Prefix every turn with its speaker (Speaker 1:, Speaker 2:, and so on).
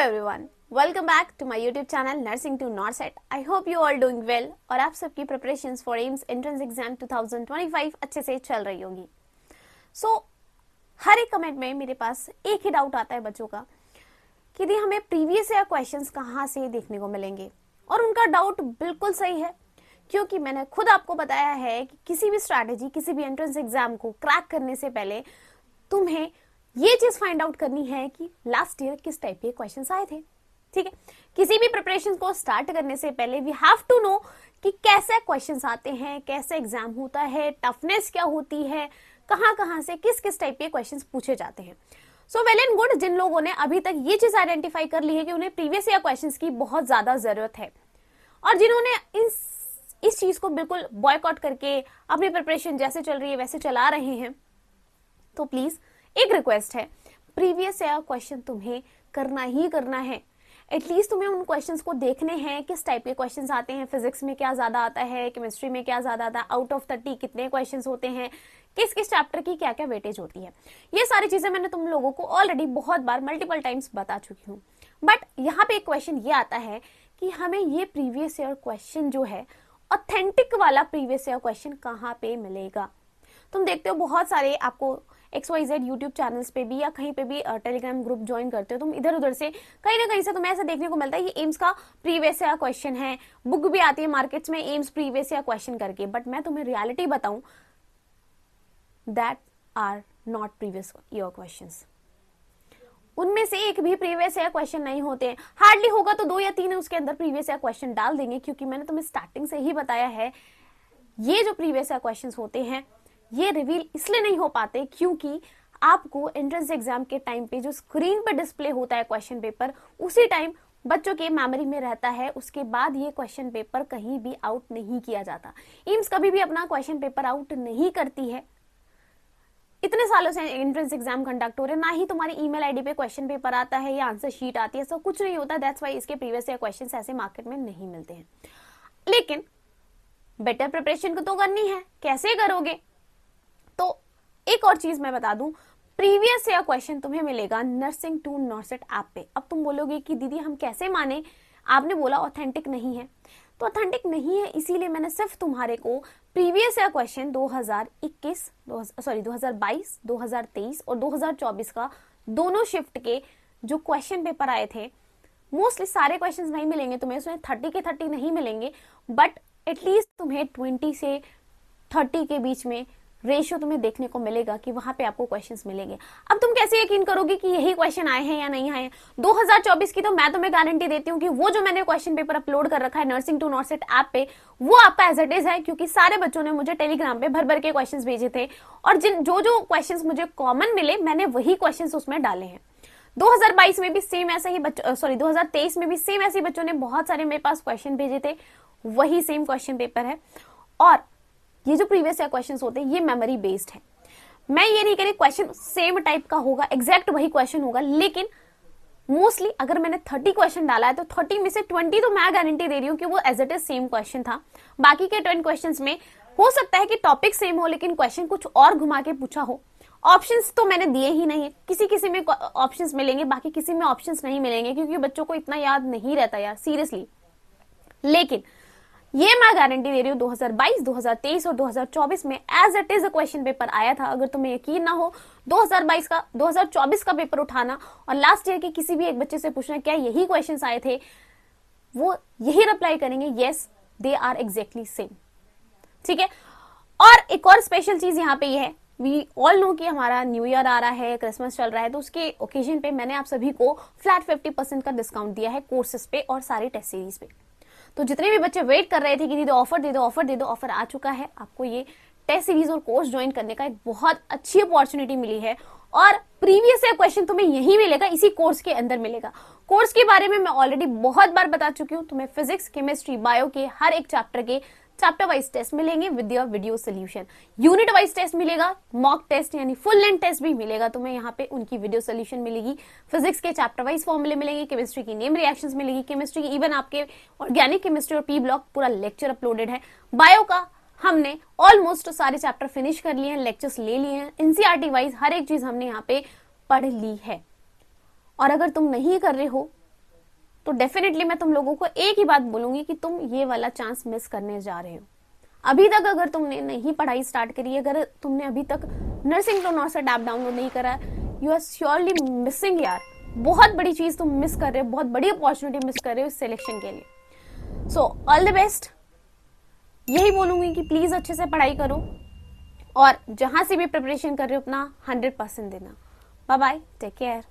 Speaker 1: Everyone, welcome back to my YouTube channel nursing to NORCET. I hope you all doing well और आप सबकी preparations for AIIMS entrance exam 2025 अच्छे से चल रही होगी। हर एक कमेंट में मेरे पास एक ही डाउट आता है बच्चों का कि दी हमें प्रीवियस ईयर क्वेश्चंस कहाँ से देखने को मिलेंगे। और उनका डाउट बिल्कुल सही है, क्योंकि मैंने खुद आपको बताया है कि किसी भी स्ट्रैटेजी, किसी भी एंट्रेंस एग्जाम को क्रैक करने से पहले तुम्हें ये चीज फाइंड आउट करनी है कि लास्ट ईयर किस टाइप के क्वेश्चंस आए थे। ठीक है, किसी भी प्रिपरेशन को स्टार्ट करने से पहले वी हैव टू नो कि कैसे क्वेश्चंस आते हैं, कैसे एग्जाम होता है, टफनेस क्या होती है, कहां से किस किस टाइप के क्वेश्चंस पूछे जाते हैं। सो वेल एंड गुड, जिन लोगों ने अभी तक ये चीज आइडेंटिफाई कर ली है कि उन्हें प्रीवियस ईयर क्वेश्चंस की बहुत ज्यादा जरूरत है, और जिन्होंने इस चीज को बिल्कुल बॉयकॉट करके अपनी प्रिपरेशन जैसे चल रही है वैसे चला रहे हैं, तो प्लीज एक रिक्वेस्ट है, प्रीवियस ईयर क्वेश्चन तुम्हें करना ही करना है। एटलीस्ट तुम्हें उन क्वेश्चंस को देखने हैं, किस टाइप के क्वेश्चंस आते हैं, फिजिक्स में क्या ज्यादा आता है, केमिस्ट्री में क्या ज्यादा आता है, आउट ऑफ 30 कितने क्वेश्चंस होते हैं, किस किस चैप्टर की क्या क्या वेटेज होती है। ये सारी चीजें मैंने तुम लोगों को ऑलरेडी बहुत बार मल्टीपल टाइम्स बता चुकी हूँ। बट यहाँ पे एक क्वेश्चन ये आता है कि हमें ये प्रीवियस ईयर क्वेश्चन जो है, ऑथेंटिक वाला प्रीवियस ईयर क्वेश्चन कहाँ पे मिलेगा। तुम देखते हो बहुत सारे आपको XYZ यूट्यूब चैनल्स पे भी या कहीं पे भी टेलीग्राम ग्रुप ज्वाइन करते हो, तुम इधर उधर से कहीं ना कहीं से तुम्हें ऐसा देखने को मिलता है ये एम्स का प्रीवियस ईयर क्वेश्चन है, बुक भी आती है मार्केट्स में एम्स प्रीवियस ईयर क्वेश्चन करके। बट मैं तुम्हें रियलिटी बताऊं, that are not previous year questions. उनमें से एक भी प्रीवियस ईयर क्वेश्चन नहीं होते हैं, हार्डली होगा तो 2 या 3 उसके अंदर प्रीवियस ईयर क्वेश्चन डाल देंगे, क्योंकि मैंने तुम्हें स्टार्टिंग से ही बताया है ये जो प्रीवियस ईयर क्वेश्चन होते हैं ये रिवील इसलिए नहीं हो पाते क्योंकि आपको एंट्रेंस एग्जाम के टाइम पे जो स्क्रीन पे डिस्प्ले होता है क्वेश्चन पेपर, उसी टाइम बच्चों के मेमोरी में रहता है। उसके बाद ये क्वेश्चन पेपर कहीं भी आउट नहीं किया जाता। एम्स कभी भी अपना क्वेश्चन पेपर आउट नहीं करती है। इतने सालों से एंट्रेंस एग्जाम कंडक्ट हो रहे, ना ही तुम्हारी ईमेल आईडी पे क्वेश्चन पेपर आता है या आंसर शीट आती है, ऐसा कुछ नहीं होता। दैट्स वाई इसके प्रीवियस ईयर क्वेश्चन ऐसे मार्केट में नहीं मिलते हैं। लेकिन बेटर प्रिपरेशन को तो करनी है, कैसे करोगे? तो एक और चीज मैं बता दूं, प्रीवियस ईयर क्वेश्चन तुम्हें मिलेगा नर्सिंग टू नॉर्सेट ऐप पे। अब तुम बोलोगे कि दीदी हम कैसे माने, आपने बोला ऑथेंटिक नहीं है। तो ऑथेंटिक नहीं है इसीलिए मैंने सिर्फ तुम्हारे को प्रीवियस ईयर क्वेश्चन 2022, 2023 और 2024 का दोनों शिफ्ट के जो क्वेश्चन पेपर आए थे, मोस्टली सारे क्वेश्चंस नहीं मिलेंगे तुम्हें, उसमें 30 के 30 नहीं मिलेंगे, बट एटलीस्ट तुम्हें 20 से 30 के बीच में रेशियो तुम्हें देखने को मिलेगा कि वहां पे आपको क्वेश्चंस मिलेंगे। अब तुम कैसे यकीन करोगे कि यही क्वेश्चन आए हैं या नहीं आए हैं? 2024 की तो मैं तुम्हें गारंटी देती हूँ कि वो जो मैंने क्वेश्चन पेपर अपलोड कर रखा है नर्सिंग टू नॉर्सेट ऐप पे, वो आपका एज इट इज है, क्योंकि सारे बच्चों ने मुझे टेलीग्राम पे भर भर के क्वेश्चन भेजे थे, और जो क्वेश्चन मुझे कॉमन मिले मैंने वही क्वेश्चन उसमें डाले हैं। 2022 में भी सेम ऐसा ही 2023 में भी सेम ऐसे बच्चों ने बहुत सारे मेरे पास क्वेश्चन भेजे थे, वही सेम क्वेश्चन पेपर है। और ये जो प्रीवियस ईयर क्वेश्चंस होते हैं ये मेमोरी बेस्ड है। मैं ये नहीं कह रही क्वेश्चन सेम टाइप का होगा, एग्जैक्ट वही क्वेश्चन होगा, लेकिन मोस्टली अगर मैंने 30 क्वेश्चन डाला है तो 30 में से 20 तो मैं गारंटी दे रही हूँ कि वो as it is same question था। बाकी के 10 क्वेश्चंस में हो सकता है कि टॉपिक सेम हो लेकिन क्वेश्चन कुछ और घुमा के पूछा हो। ऑप्शंस तो मैंने दिए ही नहीं है, किसी में ऑप्शंस मिलेंगे, बाकी किसी में ऑप्शंस नहीं मिलेंगे, क्योंकि बच्चों को इतना याद नहीं रहता यार, सीरियसली। लेकिन ये मैं गारंटी दे रही हूँ 2022, 2023 और 2024 में as it is question paper आया था। अगर तुम्हें यकीन ना हो 2024 का पेपर उठाना और लास्ट ईयर के किसी भी एक बच्चे से पूछना क्या यही क्वेश्चंस आए थे, वो यही रिप्लाई करेंगे, yes they are exactly same. ठीक है, और एक और स्पेशल चीज यहाँ पे ये है, वी ऑल नो कि हमारा न्यू ईयर आ रहा है, क्रिसमस चल रहा है, तो उसके ओकेजन पे मैंने आप सभी को फ्लैट 50% का डिस्काउंट दिया है कोर्सेज पे और सारी टेस्ट सीरीज पे। तो जितने भी बच्चे वेट कर रहे थे कि दीदी ऑफर दे दो, ऑफर दे दो, ऑफर आ चुका है। आपको ये टेस्ट सीरीज और कोर्स ज्वाइन करने का एक बहुत अच्छी अपॉर्चुनिटी मिली है, और प्रीवियस ईयर क्वेश्चन तुम्हें यही मिलेगा, इसी कोर्स के अंदर मिलेगा। कोर्स के बारे में मैं ऑलरेडी बहुत बार बता चुकी हूँ। तुम्हें फिजिक्स, केमिस्ट्री, बायो के हर एक चैप्टर के चैप्टर वाइज टेस्ट मिलेंगे with your video solution, unit wise test मिलेगा, मॉक टेस्ट यानी फुल लेंथ टेस्ट भी मिलेगा तुम्हें, यहाँ पे उनकी वीडियो सोल्यूशन मिलेगी, फिजिक्स के चैप्टर वाइज फॉर्मूले मिलेंगे, केमिस्ट्री की नेम रिएक्शंस मिलेगी, केमिस्ट्री की इवन आपके ऑर्गेनिक केमिस्ट्री और पी ब्लॉक पूरा लेक्चर अपलोडेड है। बायो का हमने ऑलमोस्ट सारे चैप्टर फिनिश कर लिए हैं, लेक्चर्स ले लिए हैं, एनसीईआरटी वाइज हर एक चीज हमने यहाँ पे पढ़ ली है। और अगर तुम नहीं कर रहे हो तो डेफिनेटली मैं तुम लोगों को एक ही बात बोलूंगी कि तुम ये वाला चांस मिस करने जा रहे हो। अभी तक अगर तुमने नहीं पढ़ाई स्टार्ट करी, अगर तुमने अभी तक नर्सिंग टू नॉर्सर ऐप डाउनलोड नहीं करा, यू आर श्योरली मिसिंग यार। बहुत बड़ी चीज तुम मिस कर रहे हो, बहुत बड़ी अपॉर्चुनिटी मिस कर रहे हो इस सिलेक्शन के लिए। So all the best. यही बोलूंगी कि प्लीज अच्छे से पढ़ाई करो और जहां से भी प्रिपरेशन कर रहे हो अपना 100% देना। Bye bye, take care.